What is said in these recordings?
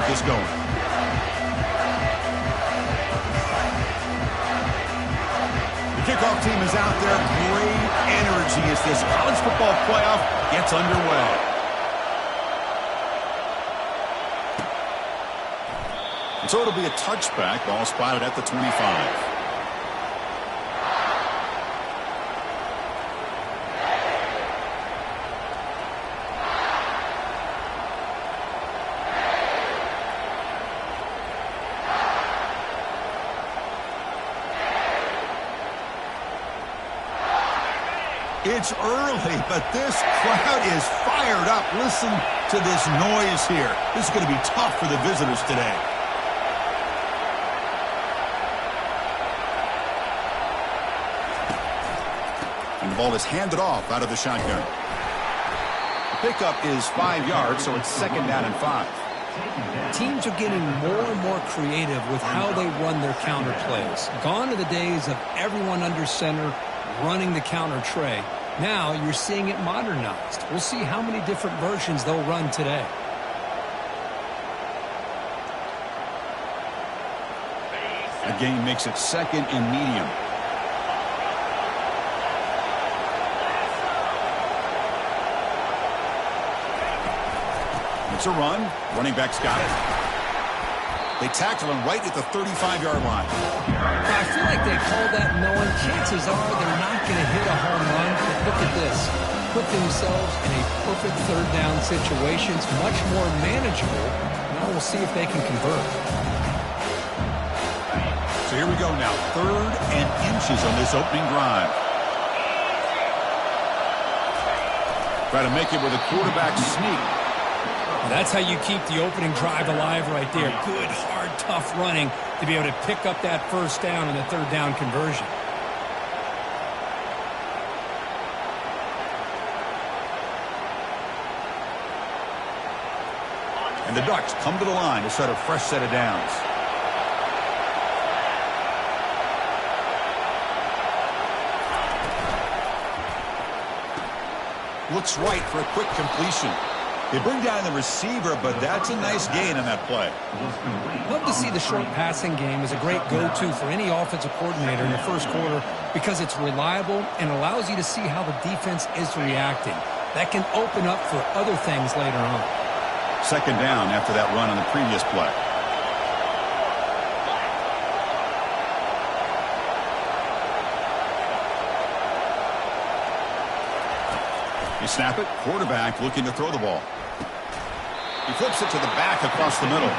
keep this going. The kickoff team is out there. Great energy as this college football playoff gets underway. And so it'll be a touchback. Ball spotted at the 25. It's early, but this crowd is fired up. Listen to this noise here. This is going to be tough for the visitors today. And the ball is handed off out of the shotgun. The pickup is 5 yards, so it's 2nd down and 5. Teams are getting more and more creative with how they run their counter plays. Gone are the days of everyone under center running the counter tray. Now you're seeing it modernized. We'll see how many different versions they'll run today. The game makes it 2nd and medium. It's a run. Running back's got it. They tackle him right at the 35-yard line. I feel like they called that knowing chances are they're not going to hit a home run. But look at this. Put themselves in a perfect 3rd down situation. It's much more manageable. Now we'll see if they can convert. So here we go now. 3rd and inches on this opening drive. Try to make it with a quarterback sneak. That's how you keep the opening drive alive right there. Good, hard, tough running to be able to pick up that 1st down and the 3rd down conversion. And the Ducks come to the line to set a fresh set of downs. Looks right for a quick completion. They bring down the receiver, but that's a nice gain on that play. Love to see the short passing game as a great go-to for any offensive coordinator in the 1st quarter because it's reliable and allows you to see how the defense is reacting. That can open up for other things later on. 2nd down after that run on the previous play. You snap it, quarterback looking to throw the ball. He flips it to the back across the middle.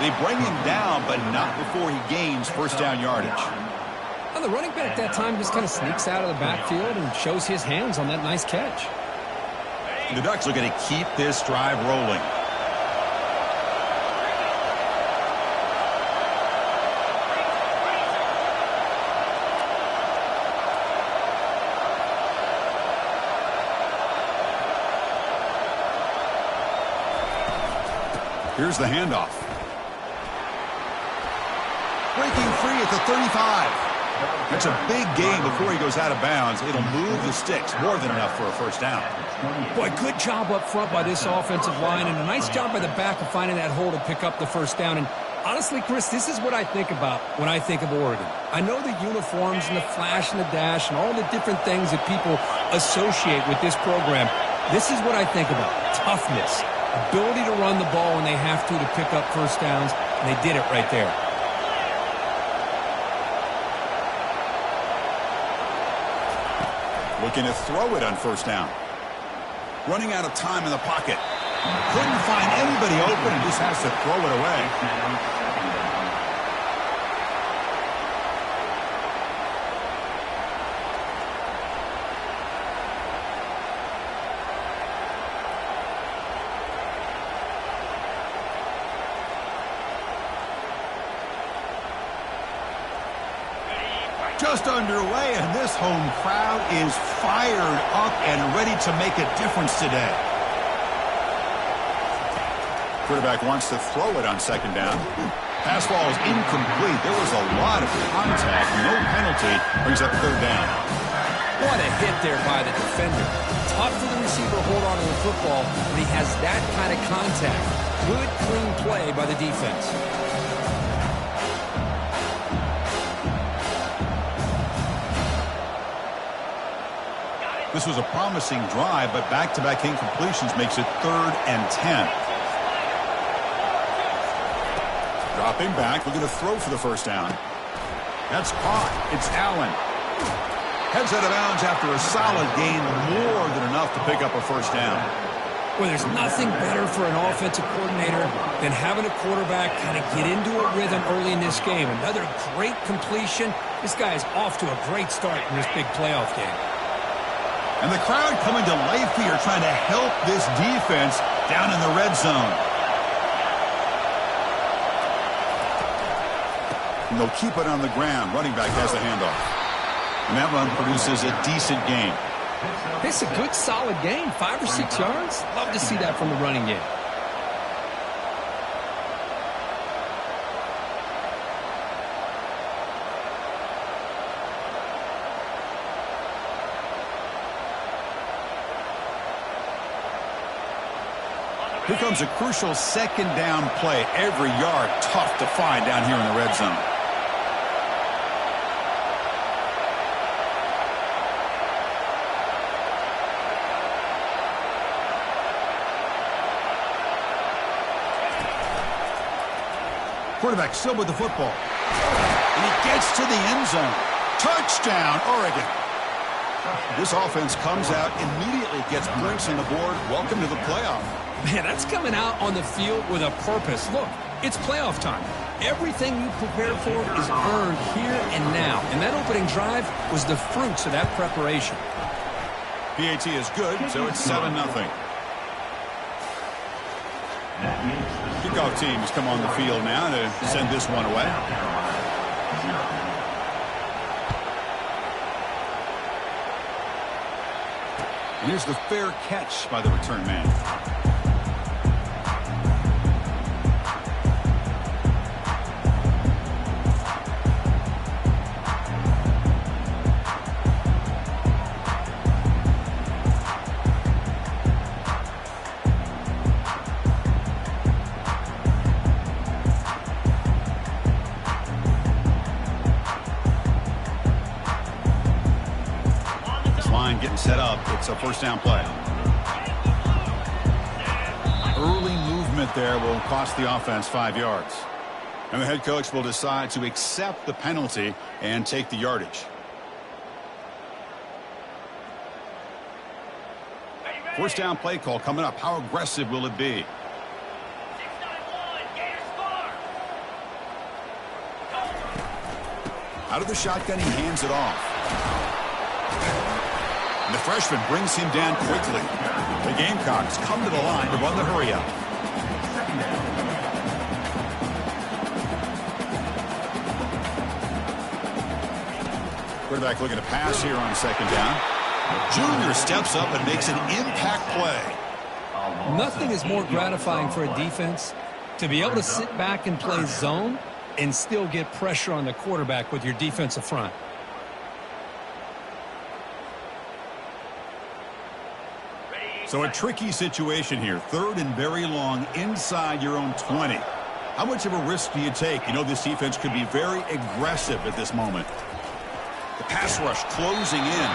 They bring him down, but not before he gains 1st down yardage. Well, the running back that time just kind of sneaks out of the backfield and shows his hands on that nice catch. The Ducks are going to keep this drive rolling. Here's the handoff. Breaking free at the 35. That's a big gain before he goes out of bounds. It'll move the sticks, more than enough for a 1st down. Boy, good job up front by this offensive line, and a nice job by the back of finding that hole to pick up the 1st down. And honestly, Chris, this is what I think about when I think of Oregon. I know the uniforms and the flash and the dash and all the different things that people associate with this program. This is what I think about. Toughness. Ability to run the ball when they have to pick up 1st downs, and they did it right there. Looking to throw it on 1st down. Running out of time in the pocket. Couldn't find anybody open and just has to throw it away. Just underway, and this home crowd is fired up and ready to make a difference today. Quarterback wants to throw it on 2nd down. Pass ball is incomplete. There was a lot of contact. No penalty. Brings up 3rd down. What a hit there by the defender. Tough for the receiver to hold on to the football when he has that kind of contact. Good, clean play by the defense. This was a promising drive, but back-to-back incompletions makes it 3rd and 10. Dropping back, looking to throw for the first down. That's caught. It's Allen. Heads out of bounds after a solid gain, more than enough to pick up a first down. Well, there's nothing better for an offensive coordinator than having a quarterback kind of get into a rhythm early in this game. Another great completion. This guy is off to a great start in this big playoff game. And the crowd coming to life here, trying to help this defense down in the red zone. And they'll keep it on the ground. Running back has the handoff. And that run produces a decent gain. It's a good, solid game. 5 or 6 yards. Love to see that from the running game. Here comes a crucial second down play. Every yard tough to find down here in the red zone. Quarterback still with the football. And he gets to the end zone. Touchdown, Oregon. This offense comes out, immediately gets points on the board. Welcome to the playoff. Man, that's coming out on the field with a purpose. Look, it's playoff time. Everything you prepared for is earned here and now. And that opening drive was the fruits of that preparation. PAT is good, so it's 7-0. Kickoff team has come on the field now to send this one away. And here's the fair catch by the return man. Getting set up. It's a first down play. Early movement there will cost the offense 5 yards. And the head coach will decide to accept the penalty and take the yardage. First down play call coming up. How aggressive will it be? Out of the shotgun, he hands it off. And the freshman brings him down quickly. The Gamecocks come to the line to run the hurry-up. Quarterback looking to pass here on second down. Junior steps up and makes an impact play. Nothing is more gratifying for a defense to be able to sit back and play zone and still get pressure on the quarterback with your defensive front. So a tricky situation here. 3rd and very long inside your own 20. How much of a risk do you take? You know this defense could be very aggressive at this moment. The pass rush closing in.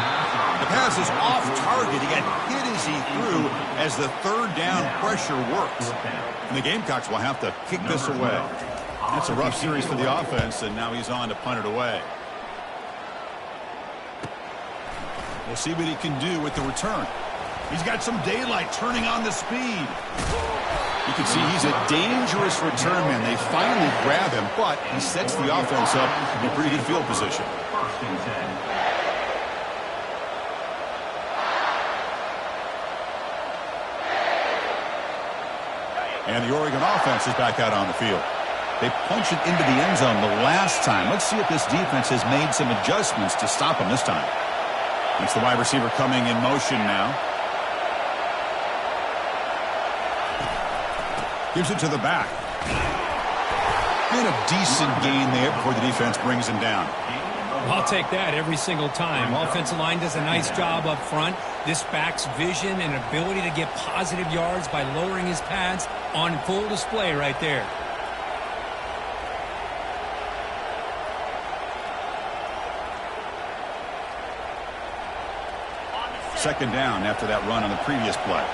The pass is off target. He got hit as he threw as the 3rd down pressure works. And the Gamecocks will have to kick this away. That's a rough series for the offense, and now he's on to punt it away. We'll see what he can do with the return. He's got some daylight turning on the speed. You can see he's a dangerous return man. They finally grab him, but he sets the offense up in a pretty good field position. And the Oregon offense is back out on the field. They punch it into the end zone the last time. Let's see if this defense has made some adjustments to stop him this time. It's the wide receiver coming in motion now. Gives it to the back. And a decent gain there before the defense brings him down. I'll take that every single time. Offensive line does a nice job up front. This back's vision and ability to get positive yards by lowering his pads on full display right there. Second down after that run on the previous play.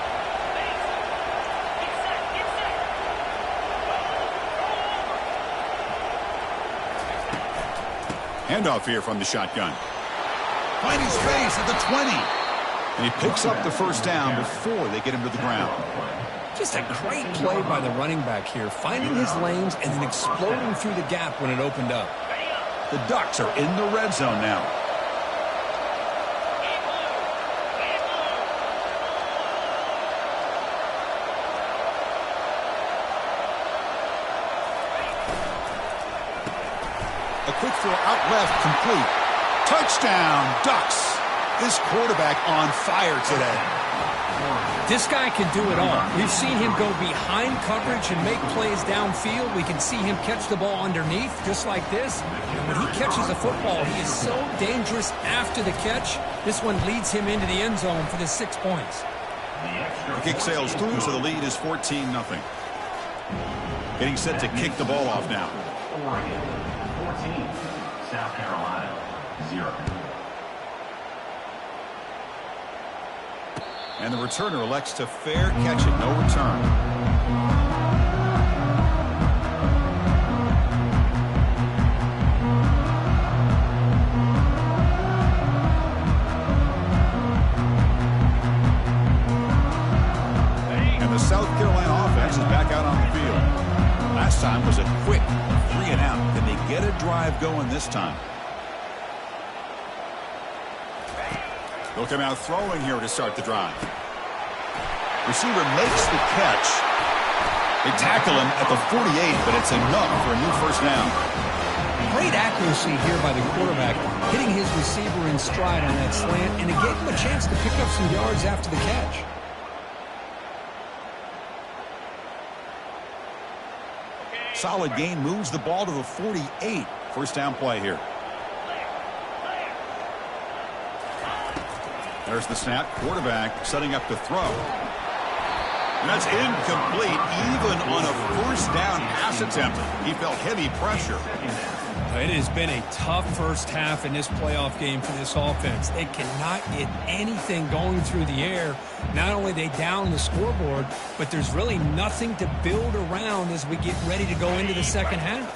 Handoff here from the shotgun. Finding space at the 20. And he picks up the first down before they get him to the ground. Just a great play by the running back here, finding his lanes and then exploding through the gap when it opened up. The Ducks are in the red zone now. A quick throw out left, complete. Touchdown, Ducks. This quarterback on fire today. This guy can do it all. We've seen him go behind coverage and make plays downfield. We can see him catch the ball underneath, just like this. And when he catches a football, he is so dangerous after the catch. This one leads him into the end zone for the 6 points. The kick sails through, so the lead is 14-0. Getting set to kick the ball off now. Oregon, 14. South Carolina, 0. And the returner elects to fair catch it, no return. And the South Carolina offense is back out on the field. Last time was a quick 3 and out. Can they get a drive going this time? They'll come out throwing here to start the drive. Receiver makes the catch. They tackle him at the 48, but it's enough for a new first down. Great accuracy here by the quarterback, hitting his receiver in stride on that slant, and it gave him a chance to pick up some yards after the catch. Solid gain, moves the ball to the 48. First down play here. There's the snap. Quarterback setting up to throw. And that's incomplete, even on a first down pass attempt. He felt heavy pressure. It has been a tough first half in this playoff game for this offense. They cannot get anything going through the air. Not only they down the scoreboard, but there's really nothing to build around as we get ready to go into the second half.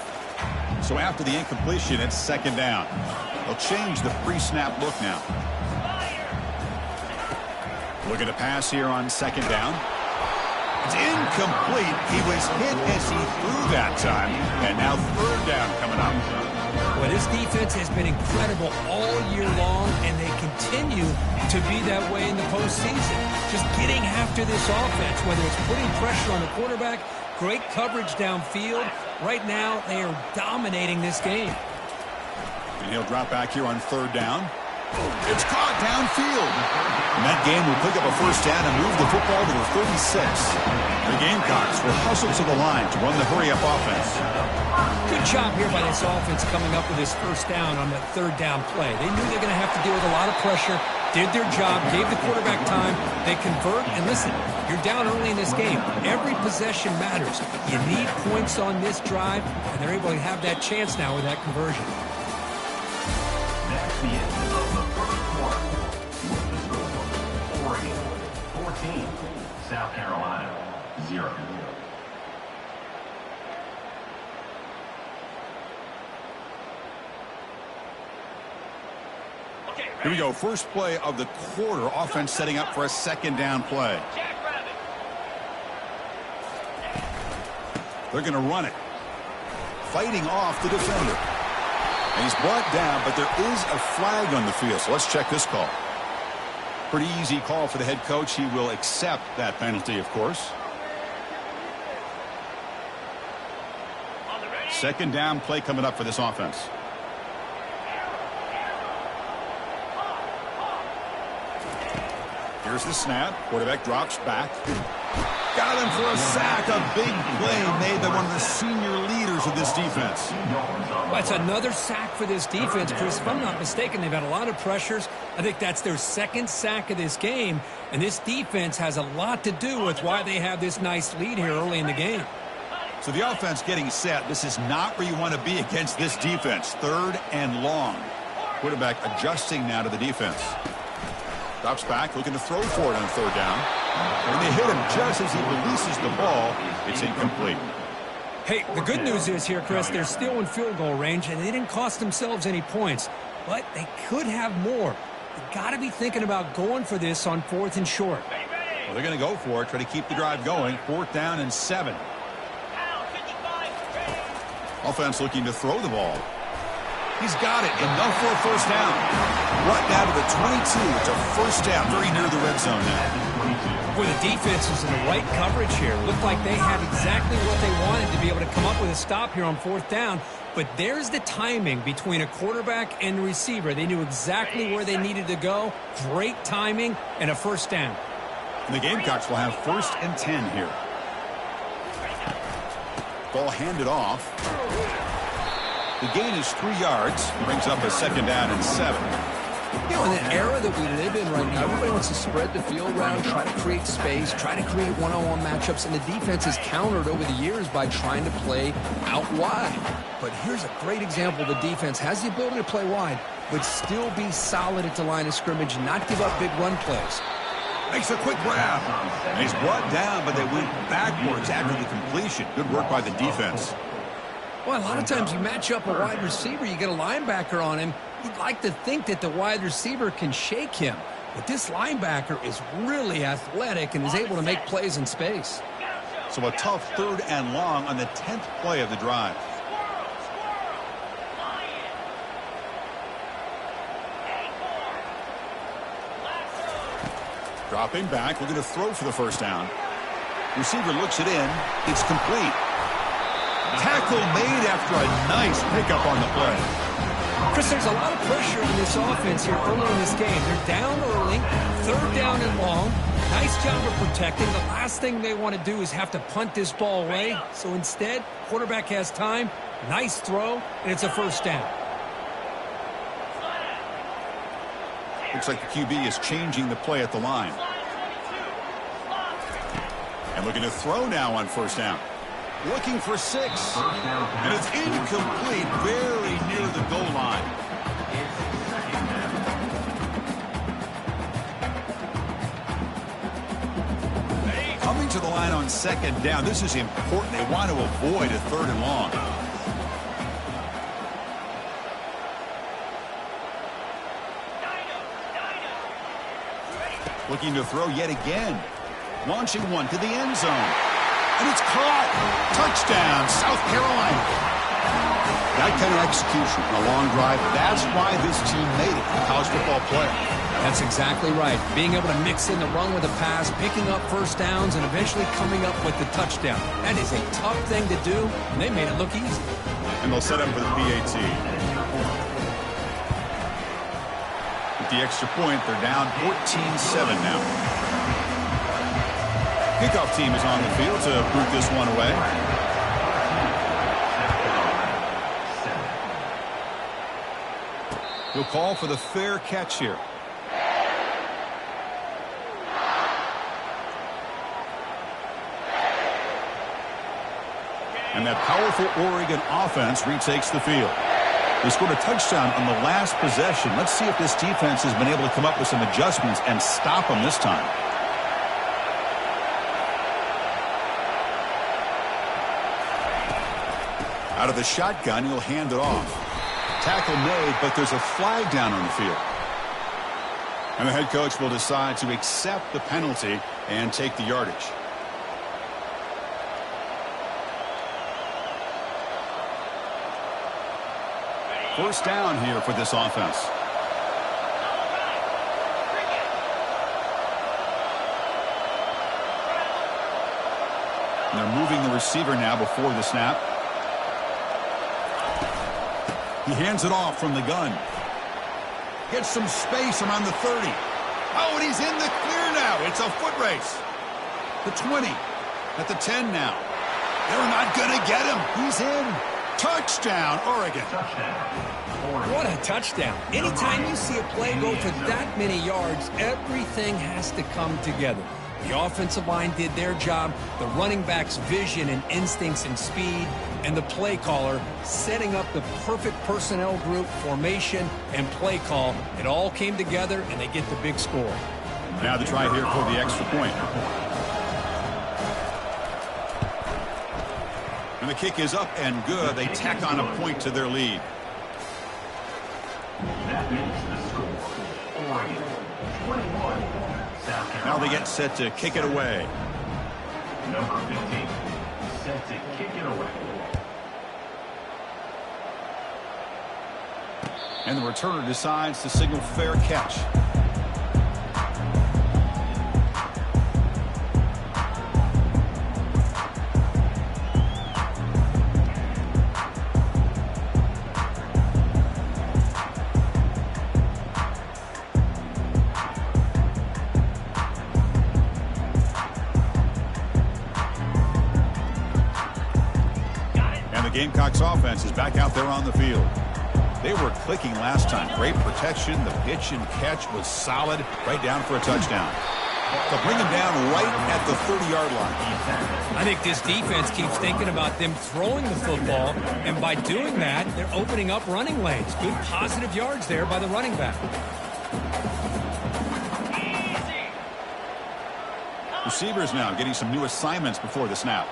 So after the incompletion, it's second down. They'll change the pre-snap look now. Looking to pass here on second down. It's incomplete. He was hit as he threw that time. And now third down coming up. Well, this defense has been incredible all year long, and they continue to be that way in the postseason. Just getting after this offense, whether it's putting pressure on the quarterback, great coverage downfield. Right now, they are dominating this game. And he'll drop back here on third down. It's caught downfield. And that game will pick up a first down and move the football to the 36. The Gamecocks will hustle to the line to run the hurry-up offense. Good job here by this offense coming up with this first down on that third down play. They knew they were going to have to deal with a lot of pressure, did their job, gave the quarterback time. They convert, and listen, you're down early in this game. Every possession matters. You need points on this drive, and they're able to have that chance now with that conversion. That's the end of the first quarter. Oregon, 14. South Carolina, 0. Here we go. First play of the quarter. Offense setting up for a second down play. They're going to run it. Fighting off the defender. And he's brought down, but there is a flag on the field. So let's check this call. Pretty easy call for the head coach. He will accept that penalty, of course. Second down play coming up for this offense. Here's the snap. Quarterback drops back. Got him for a sack. A big play made by one of the senior leaders numbers of this defense. That's another sack for this defense, Chris. If I'm not mistaken, they've had a lot of pressures. I think that's their second sack of this game, and this defense has a lot to do with why they have this nice lead here early in the game. So the offense getting set. This is not where you want to be against this defense. 3rd and long. Quarterback adjusting now to the defense. Drops back, looking to throw for it on 3rd down. When they hit him just as he releases the ball, it's incomplete. Hey, the good news is here, Chris, they're still in field goal range, and they didn't cost themselves any points. But they could have more. They've got to be thinking about going for this on 4th and short. Well, they're going to go for it, try to keep the drive going. 4th down and 7. Offense looking to throw the ball. He's got it. Enough for a first down. Right now to the 22. It's a first down very near the red zone now. Boy, the defense is in the right coverage here. Looked like they had exactly what they wanted to be able to come up with a stop here on 4th down. But there's the timing between a quarterback and the receiver. They knew exactly where they needed to go. Great timing and a first down. And the Gamecocks will have 1st and 10 here. Ball handed off. The gain is 3 yards. Brings up a 2nd down and 7. You know, in the era that we live in right now, everybody wants to spread the field around, try to create space, try to create one-on-one matchups, and the defense has countered over the years by trying to play out wide. But here's a great example. The defense has the ability to play wide, but still be solid at the line of scrimmage, not give up big run plays. Makes a quick grab. And he's brought down, but they went backwards after the completion. Good work by the defense. Well, a lot of times you match up a wide receiver, you get a linebacker on him. You'd like to think that the wide receiver can shake him. But this linebacker is really athletic and is able to make plays in space. So a tough 3rd and long on the 10th play of the drive. Dropping back, looking to throw for the first down. Receiver looks it in. It's complete. Tackle made after a nice pickup on the play. Chris, there's a lot of pressure on this offense here early in this game. They're down early, 3rd down and long. Nice job of protecting. The last thing they want to do is have to punt this ball away. So instead, quarterback has time. Nice throw, and it's a first down. Looks like the QB is changing the play at the line. And looking to throw now on 1st down. Looking for 6. And it's incomplete, very near the goal line. Coming to the line on 2nd down. This is important. They want to avoid a 3rd and long. Looking to throw yet again. Launching one to the end zone. And it's caught. Touchdown, South Carolina. That kind of execution on a long drive, that's why this team made it a college football player. That's exactly right. Being able to mix in the run with a pass, picking up first downs, and eventually coming up with the touchdown. That is a tough thing to do, and they made it look easy. And they'll set up for the PAT. With the extra point, they're down 14-7 now. Kickoff team is on the field to boot this one away. He'll call for the fair catch here. And that powerful Oregon offense retakes the field. They scored a touchdown on the last possession. Let's see if this defense has been able to come up with some adjustments and stop them this time. Out of the shotgun, he'll hand it off. Tackle made, but there's a flag down on the field. And the head coach will decide to accept the penalty and take the yardage. First down here for this offense. And they're moving the receiver now before the snap. He hands it off from the gun. Gets some space around the 30. Oh, and he's in the clear now. It's a foot race. The 20. At the 10 now. They're not going to get him. He's in. Touchdown, Oregon. Touchdown, Oregon. What a touchdown. Anytime you see a play go for that many yards, everything has to come together. The offensive line did their job, the running back's vision and instincts and speed, and the play caller setting up the perfect personnel group, formation, and play call. It all came together, and they get the big score. Now the try here for the extra point. And the kick is up and good. They tack on a point to their lead. That makes the score. Oregon 21, South Carolina. Now they get set to kick it away. Number 15, set to kick it away. And the returner decides to signal fair catch. Gamecocks offense is back out there on the field. They were clicking last time. Great protection. The pitch and catch was solid. Right down for a touchdown. They'll bring him down right at the 30-yard line. I think this defense keeps thinking about them throwing the football, and by doing that, they're opening up running lanes. Good positive yards there by the running back. Receivers now getting some new assignments before the snap.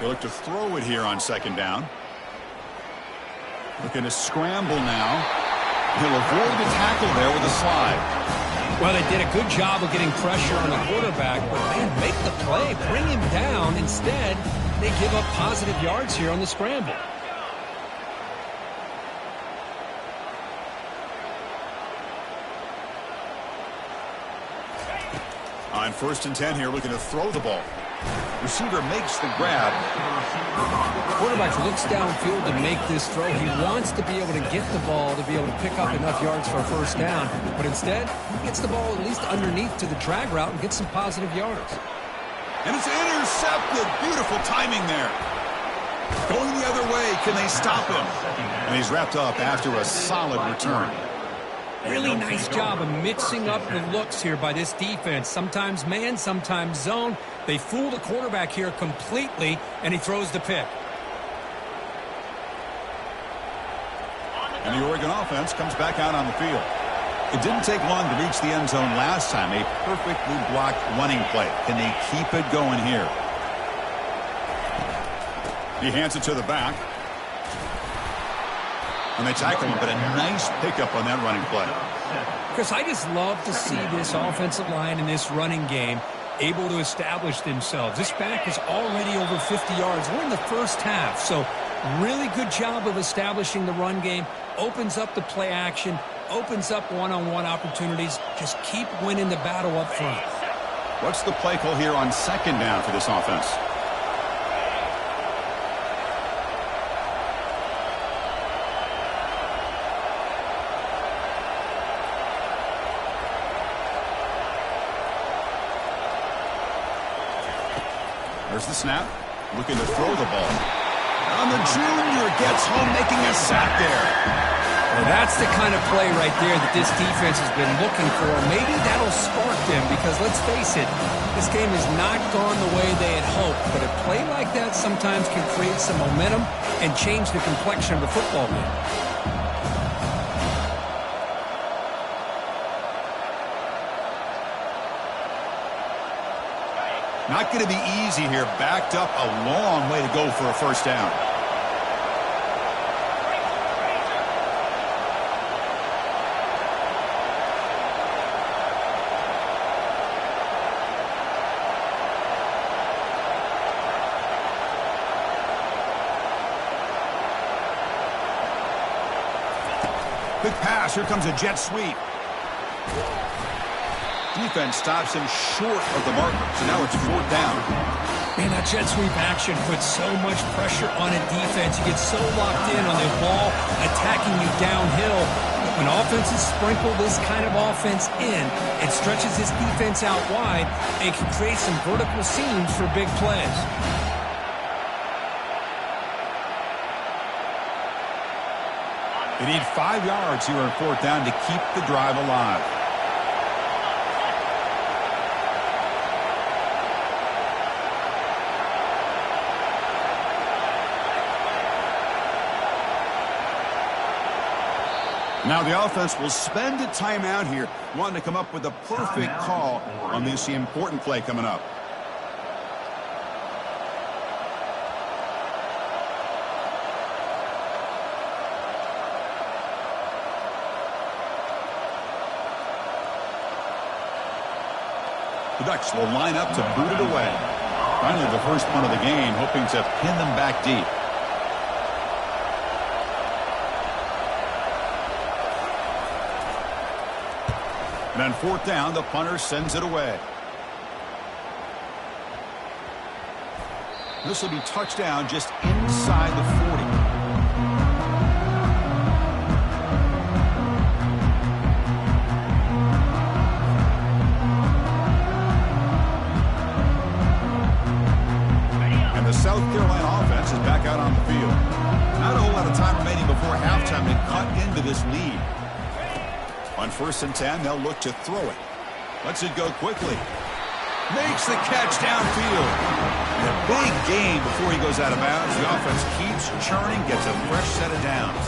They look to throw it here on second down. Looking to scramble now. He'll avoid the tackle there with a slide. Well, they did a good job of getting pressure on the quarterback, but man, make the play, bring him down. Instead, they give up positive yards here on the scramble. On 1st and 10 here, looking to throw the ball. Receiver makes the grab. Quarterback looks downfield to make this throw. He wants to be able to get the ball to be able to pick up enough yards for a first down. But instead, he gets the ball at least underneath to the drag route and gets some positive yards. And it's intercepted. Beautiful timing there. Going the other way. Can they stop him? And he's wrapped up after a solid return. Really nice job of mixing up the looks here by this defense. Sometimes man, sometimes zone. They fool the quarterback here completely, and he throws the pick. And the Oregon offense comes back out on the field. It didn't take long to reach the end zone last time. A perfectly blocked running play. Can they keep it going here? He hands it to the back. And they tackle him, but a nice pickup on that running play. Chris, I just love to see this offensive line in this running game able to establish themselves. This back is already over 50 yards. We're in the first half, so really good job of establishing the run game. Opens up the play action, opens up one-on-one opportunities. Just keep winning the battle up front. What's the play call here on second down for this offense? There's the snap. Looking to throw the ball. And the junior gets home, making a sack there. Well, that's the kind of play right there that this defense has been looking for. Maybe that'll spark them because, let's face it, this game has not gone the way they had hoped. But a play like that sometimes can create some momentum and change the complexion of the football game. Not going to be easy here. Backed up a long way to go for a first down. Quick pass. Here comes a jet sweep. Defense stops him short of the marker, so now it's 4th down. Man, that jet sweep action puts so much pressure on a defense. You get so locked in on the ball attacking you downhill. When offenses sprinkle this kind of offense in, it stretches this defense out wide and can create some vertical seams for big plays. They need 5 yards here on 4th down to keep the drive alive. Now the offense will spend a timeout here, wanting to come up with a perfect call on this important play coming up. The Ducks will line up to boot it away. Finally, the first punt of the game, hoping to pin them back deep. And on 4th down, the punter sends it away. This will be touchdown just inside the 40. And the South Carolina offense is back out on the field. Not a whole lot of time remaining before halftime to cut into this lead. On 1st and 10, they'll look to throw it. Lets it go quickly. Makes the catch downfield. And a big gain before he goes out of bounds. The offense keeps churning, gets a fresh set of downs.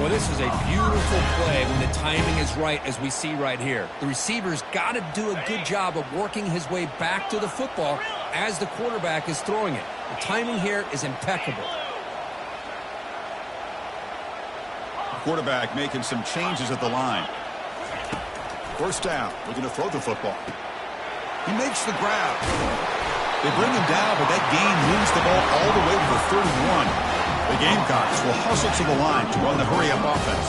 Well, this is a beautiful play when the timing is right, as we see right here. The receiver's got to do a good job of working his way back to the football as the quarterback is throwing it. The timing here is impeccable. Quarterback making some changes at the line. 1st down, looking to throw the football. He makes the grab. They bring him down, but that gain moves the ball all the way to the 31. The Gamecocks will hustle to the line to run the hurry-up offense.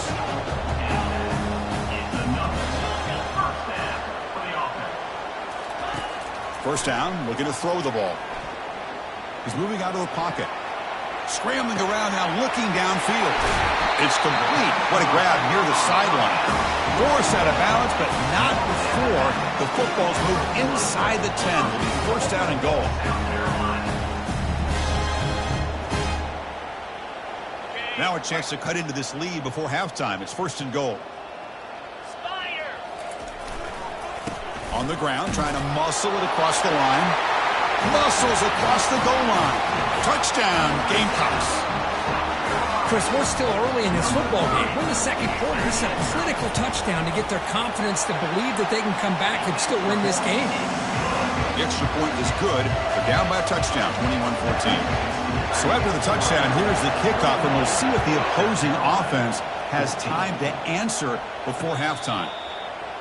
First down, looking to throw the ball. He's moving out of the pocket. Scrambling around now, looking downfield. It's complete. What a grab near the sideline. Forced out of balance, but not before the football's moved inside the 10. Will be 1st down and goal. Now a chance to cut into this lead before halftime. It's 1st and goal. On the ground, trying to muscle it across the line. Muscles across the goal line. Touchdown, Gamecocks. Chris, we're still early in this football game. We're in the 2nd quarter. This is a critical touchdown to get their confidence to believe that they can come back and still win this game. The extra point is good. They're down by a touchdown, 21-14. So after the touchdown, here's the kickoff, and we'll see if the opposing offense has time to answer before halftime.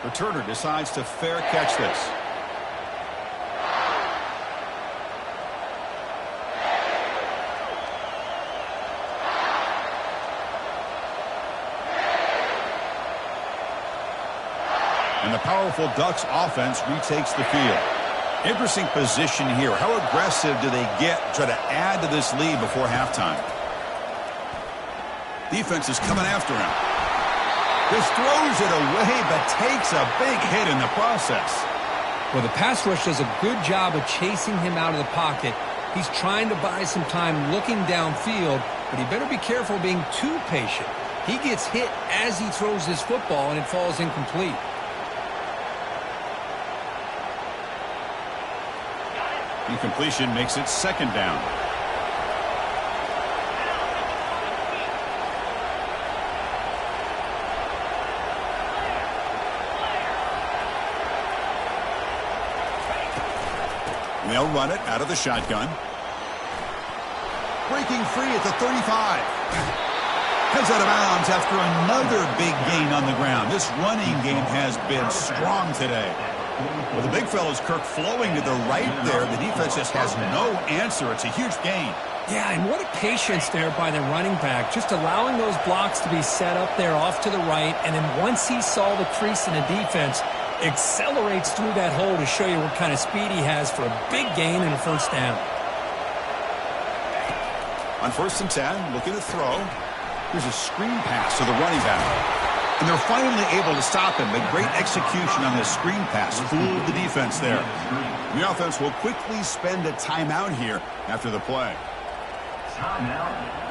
Returner decides to fair catch this. And the powerful Ducks offense retakes the field. Interesting position here. How aggressive do they get to try to add to this lead before halftime? Defense is coming after him. Just throws it away, but takes a big hit in the process. Well, the pass rush does a good job of chasing him out of the pocket. He's trying to buy some time looking downfield, but he better be careful being too patient. He gets hit as he throws this football, and it falls incomplete. Incompletion makes it 2nd down. And they'll run it out of the shotgun. Breaking free at the 35. Heads out of bounds after another big gain on the ground. This running game has been strong today. Well, the big fella's Kirk flowing to the right there. The defense just has no answer. It's a huge gain. Yeah, and what a patience there by the running back. Just allowing those blocks to be set up there off to the right. And then once he saw the crease in the defense, Accelerates through that hole to show you what kind of speed he has for a big gain and a first down. On 1st and 10, looking to throw. Here's a screen pass to the running back. And they're finally able to stop him. But great execution on this screen pass. Fooled the defense there. The offense will quickly spend a timeout here after the play. Timeout.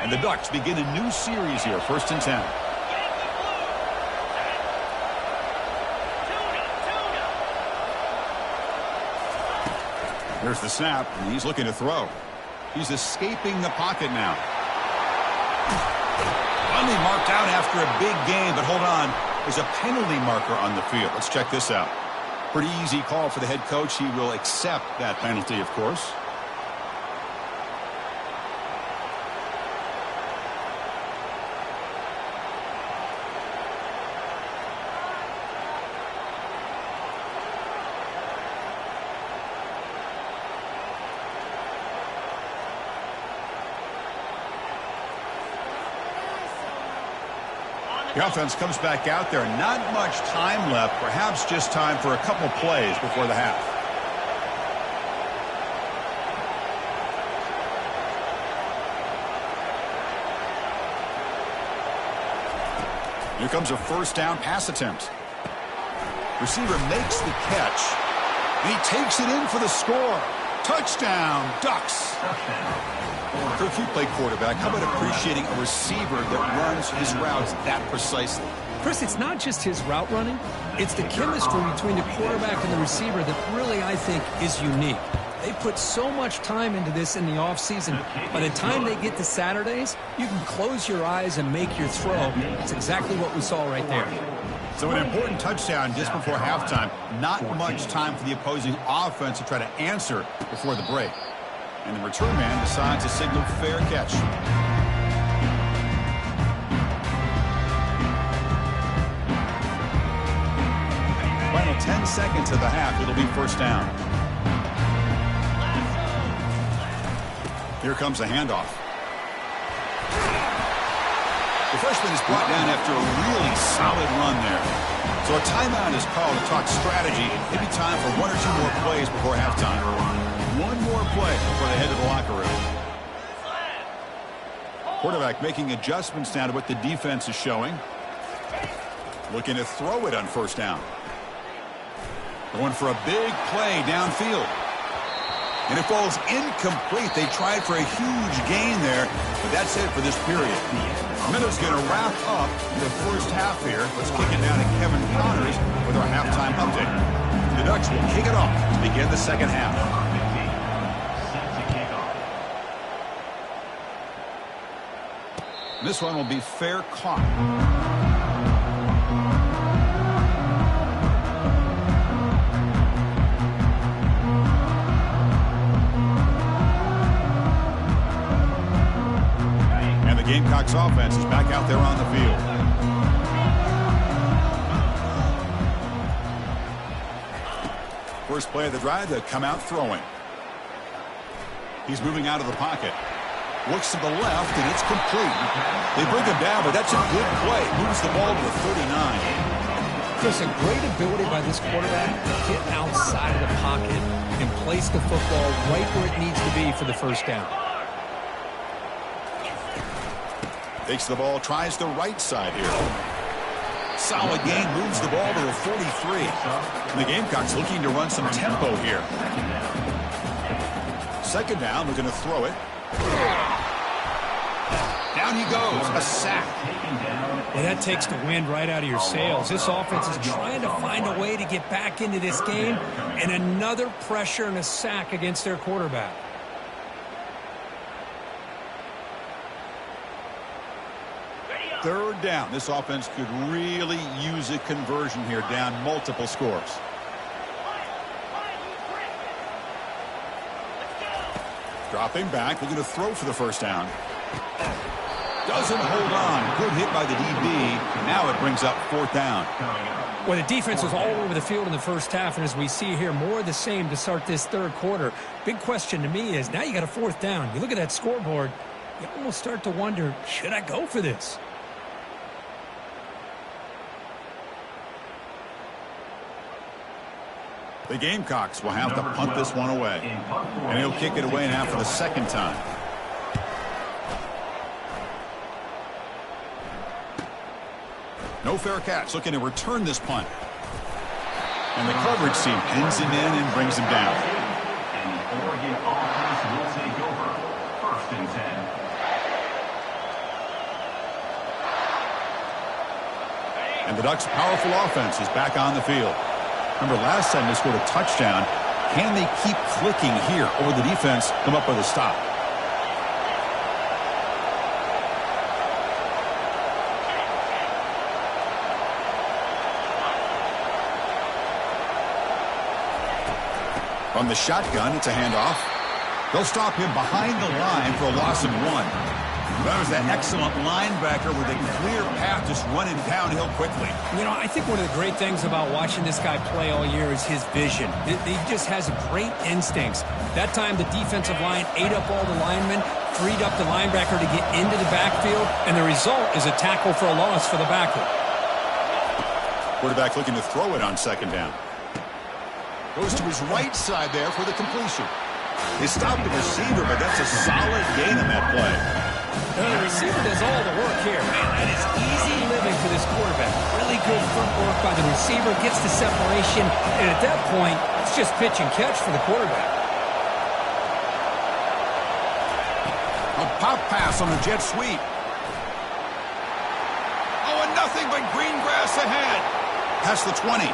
And the Ducks begin a new series here, 1st and 10. Here's the snap, and he's looking to throw. He's escaping the pocket now. Finally marked out after a big gain, but hold on. There's a penalty marker on the field. Let's check this out. Pretty easy call for the head coach. He will accept that penalty, of course. The offense comes back out there. Not much time left. Perhaps just time for a couple plays before the half. Here comes a 1st down pass attempt. Receiver makes the catch. And he takes it in for the score. Touchdown, Ducks. If you play quarterback, how about appreciating a receiver that runs his routes that precisely? Chris, it's not just his route running. It's the chemistry between the quarterback and the receiver that really, I think, is unique. They put so much time into this in the offseason. By the time they get to Saturdays, you can close your eyes and make your throw. It's exactly what we saw right there. So an important touchdown just before halftime. Not much time for the opposing offense to try to answer before the break. And the return man decides to signal fair catch. Final 10 seconds of the half. It'll be 1st down. Here comes a handoff. The freshman is brought down after a really solid run there. So a timeout is called to talk strategy. Maybe time for 1 or 2 more plays before halftime. One more play before they head to the locker room. Quarterback making adjustments now to what the defense is showing. Looking to throw it on 1st down. Going for a big play downfield. And it falls incomplete. They tried for a huge gain there, but that's it for this period. Minutes going to wrap up the 1st half here. Let's kick it down to Kevin Connors with our halftime update. The Ducks will kick it off to begin the 2nd half. This one will be fair caught. And the Gamecocks offense is back out there on the field. First play of the drive, they come out throwing. He's moving out of the pocket. Looks to the left, and it's complete. They bring him down, but that's a good play. Moves the ball to the 39. Chris, a great ability by this quarterback to get outside of the pocket and place the football right where it needs to be for the 1st down. Takes the ball, tries the right side here. Solid gain, moves the ball to the 43. And the Gamecocks looking to run some tempo here. 2nd down, looking to throw it. Down he goes, a sack. Well, that takes the wind right out of your sails. This offense is trying to find a way to get back into this game, and another pressure and a sack against their quarterback. Third down. This offense could really use a conversion here, down multiple scores. Dropping back, looking to throw for the 1st down. Doesn't hold on. Good hit by the DB. Now it brings up 4th down. Well, the defense was all over the field in the first half, and as we see here, more of the same to start this third quarter. Big question to me is, now you got a 4th down. You look at that scoreboard, you almost start to wonder, should I go for this? The Gamecocks will have to punt this one away. And he'll kick it away now for the 2nd time. No fair catch, looking to return this punt. And the coverage team pins him in and brings him down. And the Oregon offense will take over. 1st and 10. And the Ducks' powerful offense is back on the field. Remember, last time they scored a touchdown. Can they keep clicking here, or will the defense come up with a stop? From the shotgun, it's a handoff. They'll stop him behind the line for a loss of 1. That was that excellent linebacker with a clear path just running downhill quickly. You know, I think one of the great things about watching this guy play all year is his vision. He just has great instincts. That time, the defensive line ate up all the linemen, freed up the linebacker to get into the backfield, and the result is a tackle for a loss for the backer. Quarterback looking to throw it on 2nd down. Goes to his right side there for the completion. They stopped the receiver, but that's a solid gain on that play. The receiver does all the work here. Man, that is easy living for this quarterback. Really good footwork by the receiver, gets the separation, and at that point, it's just pitch and catch for the quarterback. A pop pass on the jet sweep. Oh, and nothing but green grass ahead. Past the 20.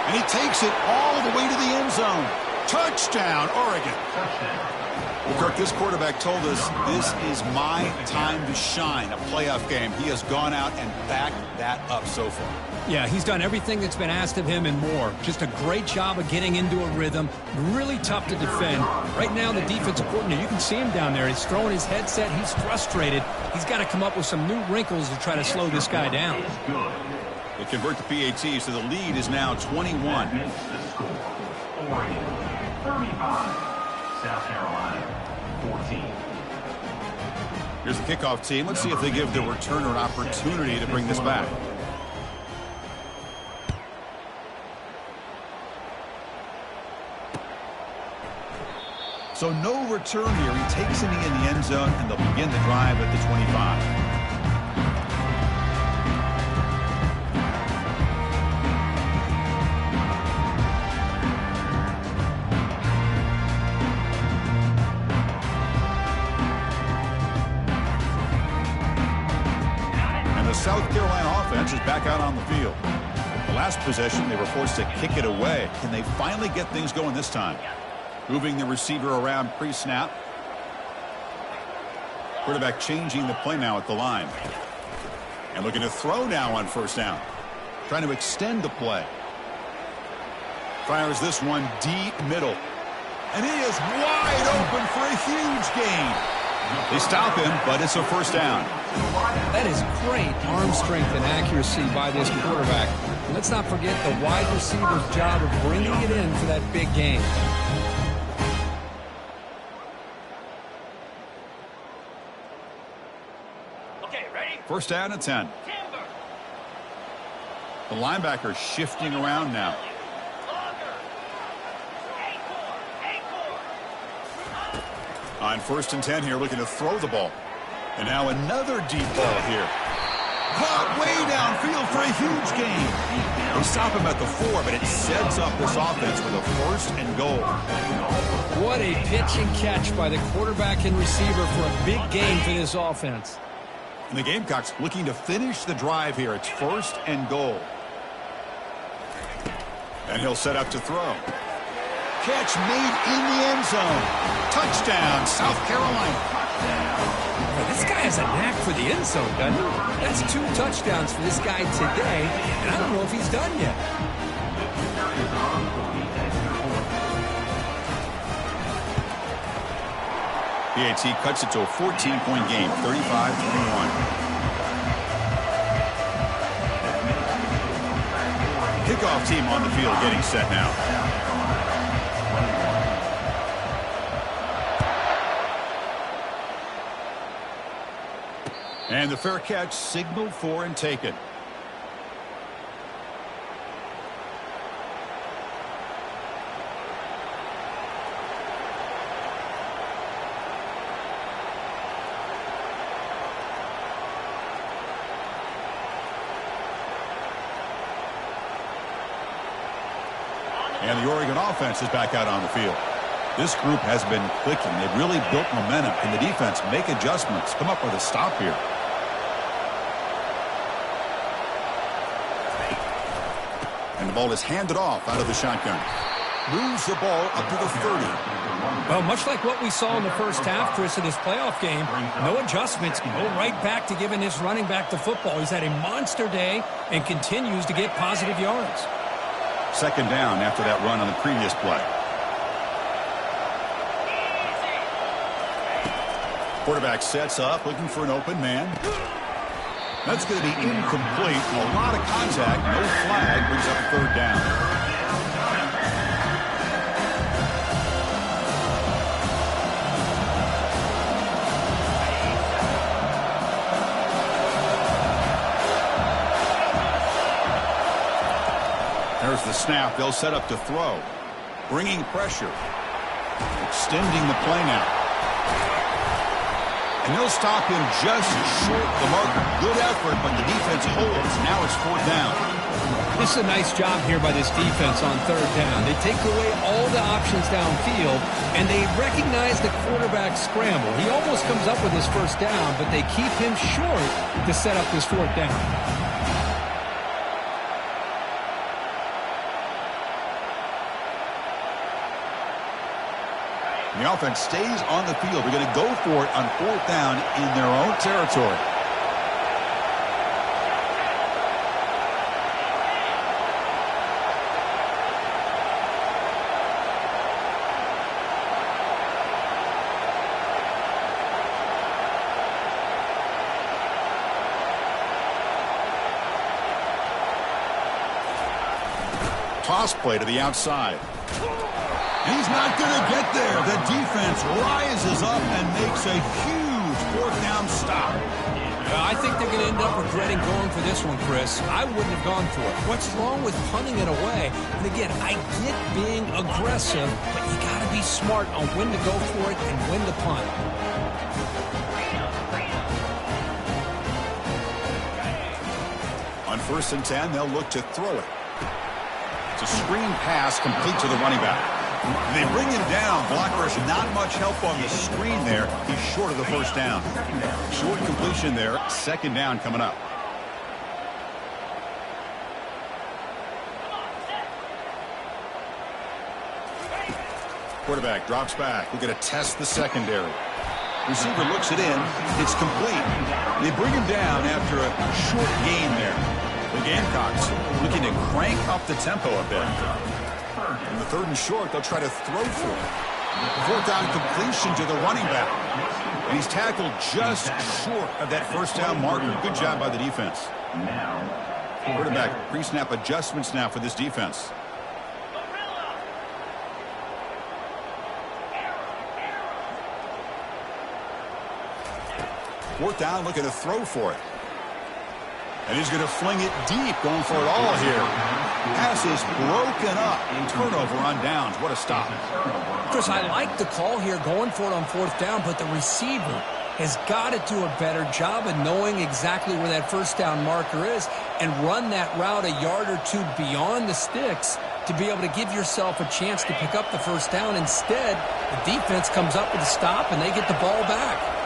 And he takes it all the way to the end zone. Touchdown, Oregon. Well, Kirk, this quarterback told us this is my time to shine, a playoff game. He has gone out and backed that up so far. Yeah, he's done everything that's been asked of him and more. Just a great job of getting into a rhythm. Really tough to defend. Right now, the defensive coordinator, you can see him down there. He's throwing his headset. He's frustrated. He's got to come up with some new wrinkles to try to slow this guy down. They convert the PAT, so the lead is now 21. Oregon 35. South Carolina 14. Here's the kickoff team. Let's see if they give the returner an opportunity to bring this back. So no return here. He takes a knee in the end zone, and they'll begin the drive at the 25. South Carolina offense is back out on the field. The last possession, they were forced to kick it away. Can they finally get things going this time? Moving the receiver around pre-snap. Quarterback changing the play now at the line. And looking to throw now on 1st down. Trying to extend the play. Fires this one deep middle. And he is wide open for a huge gain. They stop him, but it's a 1st down. That is great arm strength and accuracy by this quarterback. And let's not forget the wide receiver's job of bringing it in for that big game. Okay, ready? 1st down and 10. The linebacker shifting around now. On 1st and 10 here, looking to throw the ball. And now another deep ball here. Caught way downfield for a huge gain. They stop him at the 4, but it sets up this offense with a 1st and goal. What a pitch and catch by the quarterback and receiver for a big gain for this offense. And the Gamecocks looking to finish the drive here. It's 1st and goal. And he'll set up to throw. Catch made in the end zone. Touchdown, South Carolina. This guy has a knack for the end zone, doesn't he? That's 2 touchdowns for this guy today, and I don't know if he's done yet. PAT cuts it to a 14-point game, 35-21. Kickoff team on the field getting set now. And the fair catch signaled for and taken. And the Oregon offense is back out on the field. This group has been clicking. They've really built momentum. Can the defense make adjustments, come up with a stop here? And the ball is handed off out of the shotgun. Moves the ball up to the 30. Well, much like what we saw in the first half, Chris, of this playoff game, no adjustments, go right back to giving this running back the football. He's had a monster day and continues to get positive yards. Second down after that run on the previous play. Quarterback sets up, looking for an open man. That's going to be incomplete. A lot of contact, no flag, brings up a third down. There's the snap. They'll set up to throw. Bringing pressure. Extending the play now. And they'll stop him just short of the marker. Good effort, but the defense holds. Now it's fourth down. This is a nice job here by this defense on third down. They take away all the options downfield, and they recognize the quarterback scramble. He almost comes up with his first down, but they keep him short to set up this fourth down. The offense stays on the field. They're going to go for it on fourth down in their own territory. Toss play to the outside. He's not going to get there. The defense rises up and makes a huge fourth down stop. I think they're going to end up regretting going for this one, Chris. I wouldn't have gone for it. What's wrong with punting it away? And again, I get being aggressive, but you got to be smart on when to go for it and when to punt. On 1st and 10, they'll look to throw it. It's a screen pass complete to the running back. They bring him down. Blockers, not much help on the screen there. He's short of the first down. Short completion there. Second down coming up. Quarterback drops back. We're going to test the secondary. Receiver looks it in. It's complete. They bring him down after a short gain there. The Gamecocks looking to crank up the tempo a bit. In the 3rd and short, they'll try to throw for it. Fourth down completion to the running back. And he's tackled just short of that first down marker. Good job by the defense. Quarterback pre-snap adjustments now for this defense. Fourth down, looking to throw for it. And he's going to fling it deep, going for it all here. Pass is broken up. Turnover on downs. What a stop. Chris, I like the call here, going for it on fourth down, but the receiver has got to do a better job of knowing exactly where that first down marker is and run that route a yard or two beyond the sticks to be able to give yourself a chance to pick up the first down. Instead, the defense comes up with a stop, and they get the ball back.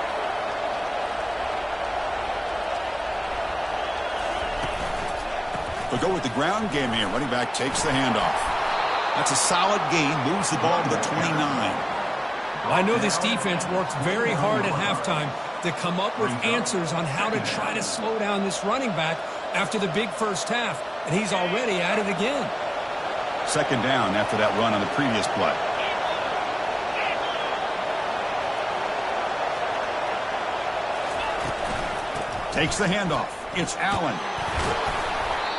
They'll go with the ground game here. Running back takes the handoff. That's a solid gain. Moves the ball to the 29. I know this defense worked very hard at halftime to come up with answers on how to try to slow down this running back after the big first half, and he's already at it again. Second down after that run on the previous play. Takes the handoff. It's Allen.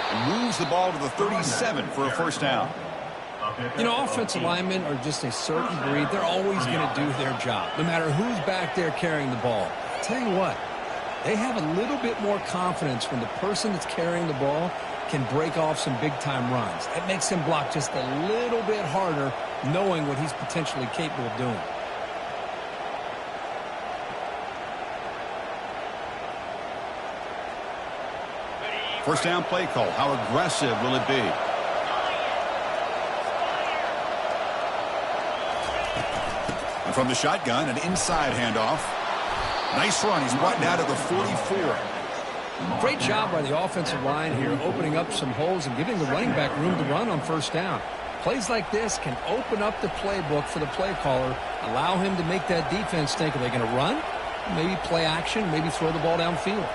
And moves the ball to the 37 for a first down. You know, offensive linemen are just a certain breed. They're always going to do their job, no matter who's back there carrying the ball. I'll tell you what, they have a little bit more confidence when the person that's carrying the ball can break off some big-time runs. It makes him block just a little bit harder, knowing what he's potentially capable of doing. First down play call. How aggressive will it be? And from the shotgun, an inside handoff. Nice run. He's brought down to the 44. Great job by the offensive line here, opening up some holes and giving the running back room to run on first down. Plays like this can open up the playbook for the play caller, allow him to make that defense think, are they going to run? Maybe play action, maybe throw the ball downfield.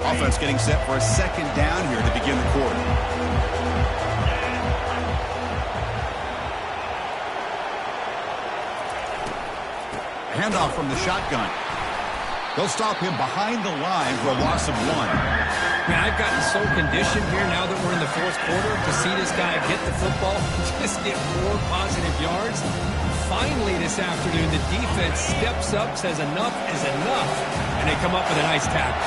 Offense getting set for a second down here to begin the quarter. Handoff from the shotgun. They'll stop him behind the line for a loss of 1. Man, I've gotten so conditioned here now that we're in the fourth quarter to see this guy get the football, just get more positive yards. Finally this afternoon, the defense steps up, says enough is enough, and they come up with a nice tackle.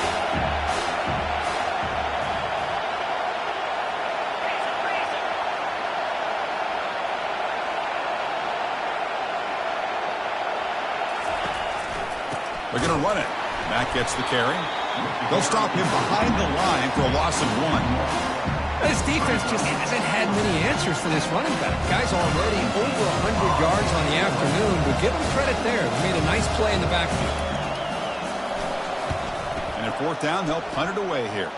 They're going to run it. Mack gets the carry. They'll stop him behind the line for a loss of 1. This defense just hasn't had many answers for this running back. Guy's already over 100 yards on the afternoon. We'll give him credit there. They made a nice play in the backfield. And at fourth down, they'll punt it away here.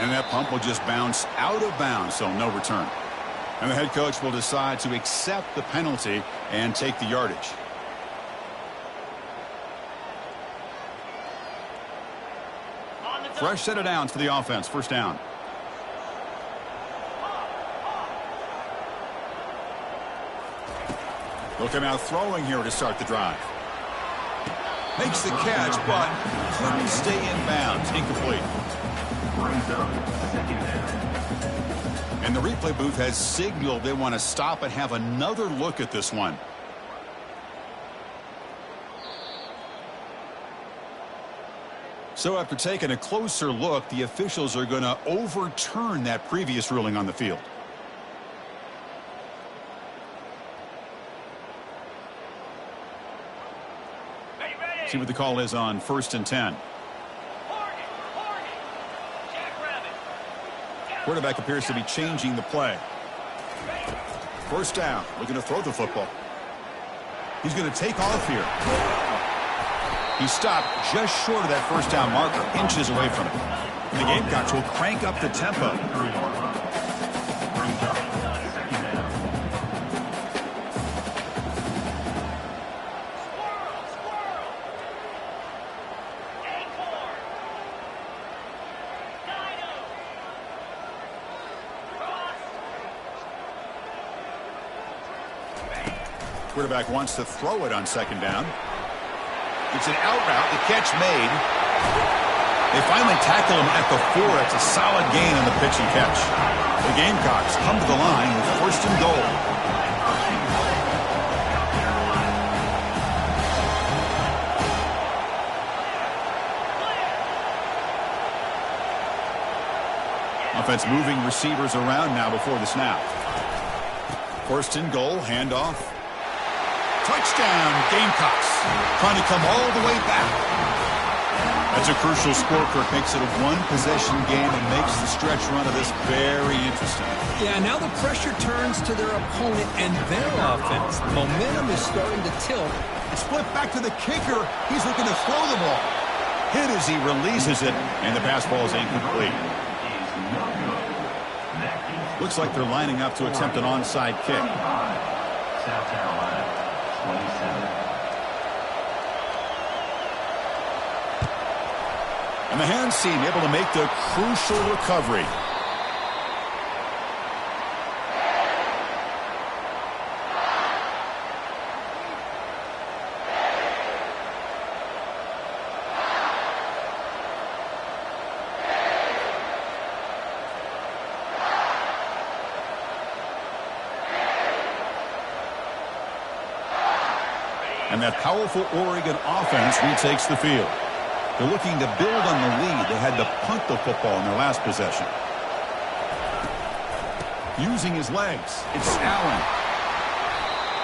And that punt will just bounce out of bounds, so no return. And the head coach will decide to accept the penalty and take the yardage. Fresh set of downs for the offense. First down. They'll come out throwing here to start the drive. Makes the catch, but couldn't stay in bounds. Incomplete. And the replay booth has signaled they want to stop and have another look at this one. So after taking a closer look, the officials are going to overturn that previous ruling on the field. See what the call is on 1st and 10. Quarterback appears to be changing the play. First down, looking to throw the football. He's going to take off here. He stopped just short of that first down marker, inches away from it. And the Gamecocks will crank up the tempo. Quarterback wants to throw it on second down. It's an out route. The catch made. They finally tackle him at the 4. It's a solid gain on the pitch and catch. The Gamecocks come to the line with 1st and goal. Offense moving receivers around now before the snap. 1st and goal, handoff. Touchdown, Gamecocks. Trying to come all the way back. That's a crucial score, Kirk. Makes it a one-possession game and makes the stretch run of this very interesting. Yeah, now the pressure turns to their opponent and their offense. Momentum is starting to tilt. It's flipped back to the kicker. He's looking to throw the ball. Hit as he releases it, and the pass ball is incomplete. Looks like they're lining up to attempt an onside kick. South Carolina, 27. And the hands team able to make the crucial recovery. And that powerful Oregon offense retakes the field. They're looking to build on the lead. They had to punt the football in their last possession. Using his legs, it's Allen.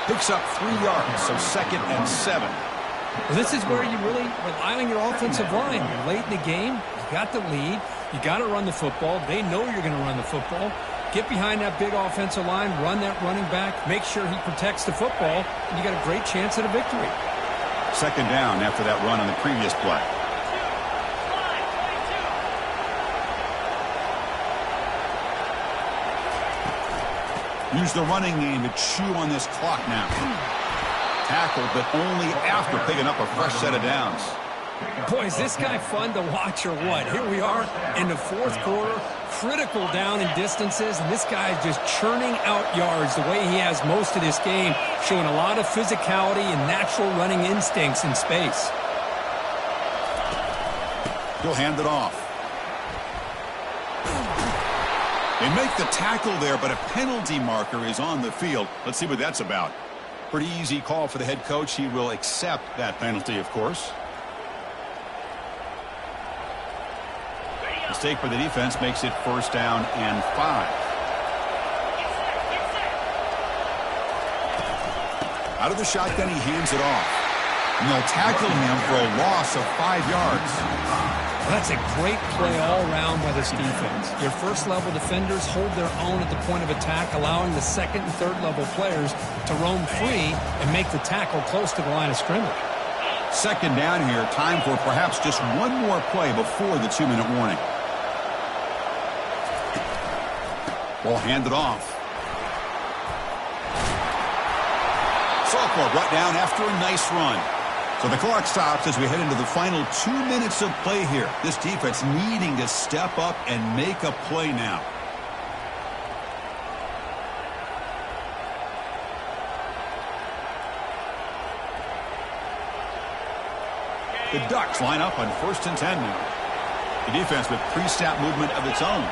Picks up 3 yards, so 2nd and 7. Well, this is where you really rely on your offensive line. You're late in the game. You got the lead. You got to run the football. They know you're going to run the football. Get behind that big offensive line, run that running back, make sure he protects the football, and you got a great chance at a victory. 2nd down after that run on the previous play. Use the running game to chew on this clock now. Tackled, but only after picking up a fresh set of downs. Boy, is this guy fun to watch or what? Here we are in the 4th quarter, critical down and distances, and this guy is just churning out yards the way he has most of this game, showing a lot of physicality and natural running instincts in space. He'll hand it off. They make the tackle there, but a penalty marker is on the field. Let's see what that's about. Pretty easy call for the head coach. He will accept that penalty, of course. Mistake for the defense makes it 1st down and 5. Out of the shotgun, he hands it off. And they'll tackle him for a loss of 5 yards. Well, that's a great play all around by this defense. Your first-level defenders hold their own at the point of attack, allowing the 2nd and 3rd-level players to roam free and make the tackle close to the line of scrimmage. 2nd down here. Time for perhaps just one more play before the 2-minute warning. Ball handed off. Sophomore brought down after a nice run. So the clock stops as we head into the final 2 minutes of play here. This defense needing to step up and make a play now. The Ducks line up on 1st and 10 now. The defense with pre-snap movement of its own.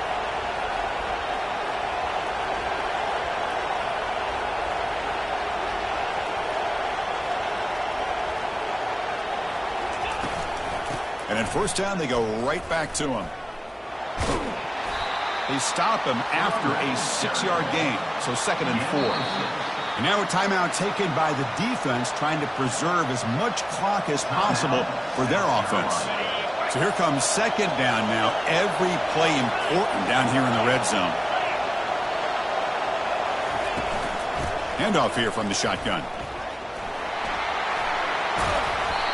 And at 1st down, they go right back to him. They stop him after a 6-yard gain, so 2nd and 4. And now a timeout taken by the defense, trying to preserve as much clock as possible for their offense. So here comes 2nd down now. Every play important down here in the red zone. Handoff here from the shotgun.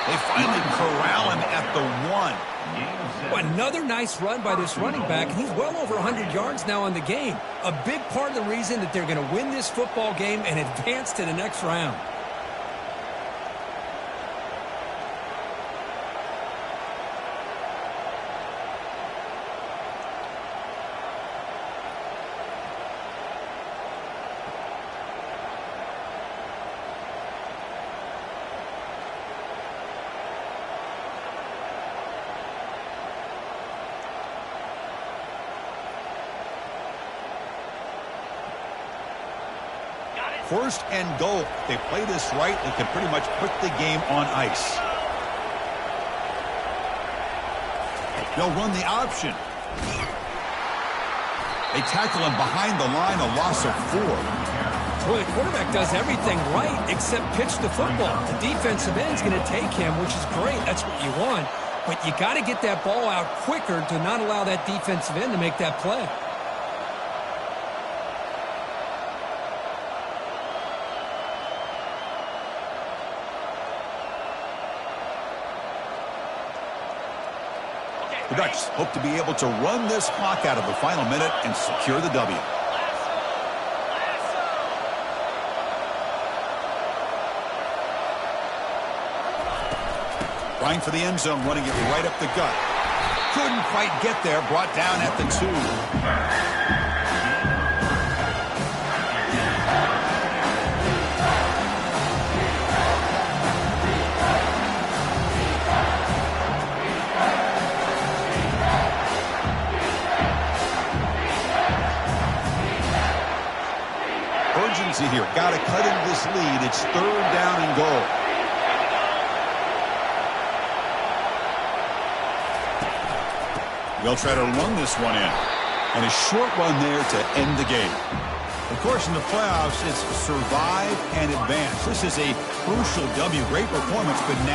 They finally corral him at the 1. Well, another nice run by this running back, and he's well over 100 yards now on the game. A big part of the reason that they're going to win this football game and advance to the next round. First and goal. If they play this right, they can pretty much put the game on ice. They'll run the option. They tackle him behind the line, a loss of 4. Well, the quarterback does everything right except pitch the football. The defensive end's going to take him, which is great. That's what you want. But you got to get that ball out quicker to not allow that defensive end to make that play. The Ducks hope to be able to run this clock out of the final minute and secure the W. Trying for the end zone, running it right up the gut. Couldn't quite get there, brought down at the 2. Urgency here. Got to cut into this lead. It's 3rd down and goal. They'll try to run this one in. And a short run there to end the game. Of course, in the playoffs, it's survive and advance. This is a crucial W. Great performance, but now